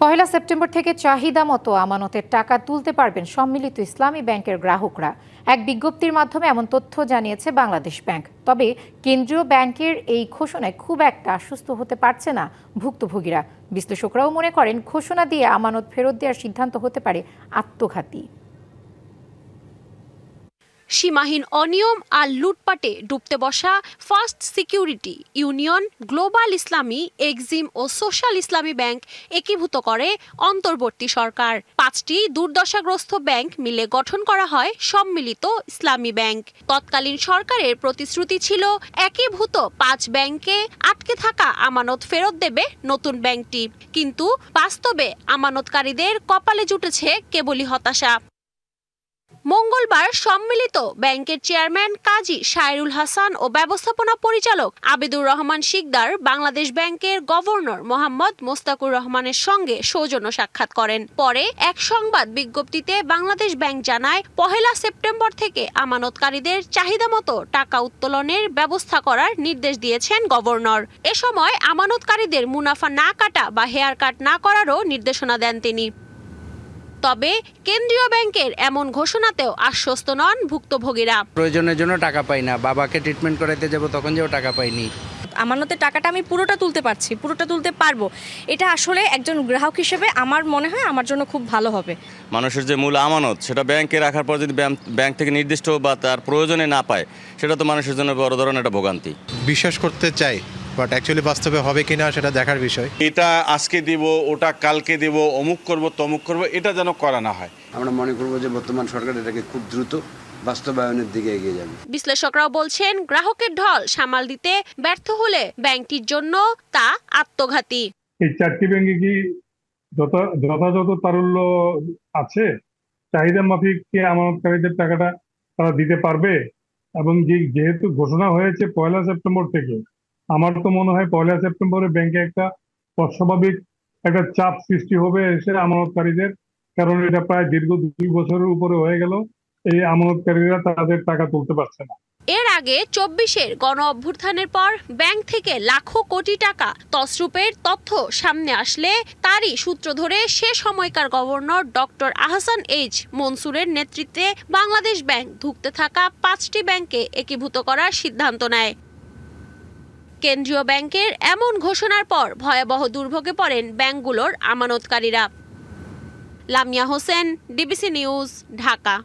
পহেলা September থেকে চাহিদা মতো আমানতের টাকা তুলতে পারবেন সম্মিলিত ইসলামী ব্যাংকের গ্রাহকরা। এক বিজ্ঞপ্তির মাধ্যমে এমন তথ্য জানিয়েছে বাংলাদেশ ব্যাংক। তবে কেন্দ্রীয় ব্যাংকের এই ঘোষণায় খুব একটা আশ্বস্ত হতে পারছে না ভুক্তভোগীরা। বিশ্লেষকরাও মনে করেন ঘোষণা দিয়ে আমানত ফেরত দেওয়ার সিদ্ধান্ত হতে পারে আত্মঘাতী। সীমাহীন অনিয়ম আর লুটপাটে ডুবতে বসা ফার্স্ট সিকিউরিটি ইউনিয়ন, গ্লোবাল ইসলামী, এক্সিম ও সোশ্যাল ইসলামী ব্যাংক একীভূত করে অন্তর্বর্তী সরকার। 5টি দুর্দশাগ্রস্ত ব্যাংক মিলে গঠন করা হয় সম্মিলিত ইসলামী ব্যাংক। তৎকালীন সরকারের প্রতিশ্রুতি ছিল একীভূত 5 ব্যাংকে আটকে থাকা আমানত ফেরত দেবে নতুন ব্যাংকটি। কিন্তু বাস্তবে আমানতকারীদের কপালে জুটেছে কেবলই হতাশা। মঙ্গলবার সম্মিলিত ব্যাংকের চেয়ারম্যান কাজী শায়রুল হাসান ও ব্যবস্থাপনা পরিচালক আবেদুর রহমান শিকদার বাংলাদেশ ব্যাংকের গভর্নর মোহাম্মদ মোস্তাকুর রহমানের সঙ্গে সৌজন্য সাক্ষাৎ করেন। পরে এক সংবাদ বিজ্ঞপ্তিতে বাংলাদেশ ব্যাংক জানায়, পহেলা সেপ্টেম্বর থেকে আমানতকারীদের চাহিদা মতো টাকা উত্তোলনের ব্যবস্থা করার নির্দেশ দিয়েছেন গভর্নর। এ সময় আমানতকারীদের মুনাফা না কাটা বা হেয়ার কাট না করারও নির্দেশনা দেন তিনি। তবে কেন্দ্রীয় ব্যাংকের এমন ঘোষণাতেও আশ্বস্ত নন ভুক্তভোগীরা। প্রয়োজনের জন্য টাকা পাই না, বাবাকে ট্রিটমেন্ট করাইতে যাব তখন যেও টাকা পাইনি। আমানতের টাকাটা আমি পুরোটা তুলতে পারছি, পুরোটা তুলতে পারবো। এটা আসলে একজন গ্রাহক হিসেবে আমার মনে হয় আমার জন্য খুব ভালো হবে। মানুষের যে মূল আমানত সেটা ব্যাংকে রাখার পর যদি ব্যাংক থেকে নির্দিষ্ট বা তার প্রয়োজনে না পায়, সেটা তো মানুষের জন্য বড় ধরনের একটা ভোগান্তি। বিশ্বাস করতে চাই, বাট অ্যাকচুয়ালি বাস্তবে হবে কিনা সেটা দেখার বিষয়। এটা আজকে দিব, ওটা কালকে দিব, অমুক করব তমুক করব, এটা যেন করা না হয়। আমরা মনে করব যে বর্তমান সরকার এটাকে খুব দ্রুত বাস্তবায়নের দিকে এগিয়ে যাবে। বিশ্লেষকরাও বলছেন, গ্রাহকের ঢল সামাল দিতে ব্যর্থ হলে ব্যাংকটির জন্য তা আত্মঘাতী। এই 4টি ব্যাংকে কি যথাযথ তারল্য আছে? চাহিদা মাফিক কি আমানতকারীদের টাকাটা তারা দিতে পারবে? এবং যেহেতু ঘোষণা হয়েছে পয়লা সেপ্টেম্বর থেকে, আমার তো মনে হয় পয়লা সেপ্টেম্বরে ব্যাংকে একটা অস্বাভাবিক একটা চাপ সৃষ্টি হবে এসে আমানতকারীদের, কারণ এটা প্রায় দীর্ঘ 2 বছরের উপরে হয়ে গেল এই আমানতকারীরা তাদের টাকা তুলতে পারছে না। এর আগে 24-এর গণ অভ্যুত্থানের পর ব্যাংক থেকে লাখো কোটি টাকা তছরূপের তথ্য সামনে আসলে তারই সূত্র ধরে সে সময়কার গভর্নর ডক্টর আহসান এইচ মনসুরের নেতৃত্বে বাংলাদেশ ব্যাংক ধুঁকতে থাকা 5টি ব্যাংকে একীভূত করার সিদ্ধান্ত নেয়। কেন্দ্রীয় ব্যাংকের এমন ঘোষণার পর ভয়াবহ দুর্ভোগে পড়েন ব্যাংকগুলোর আমানতকারীরা। Lamia Hossain, DBC news, Dhaka.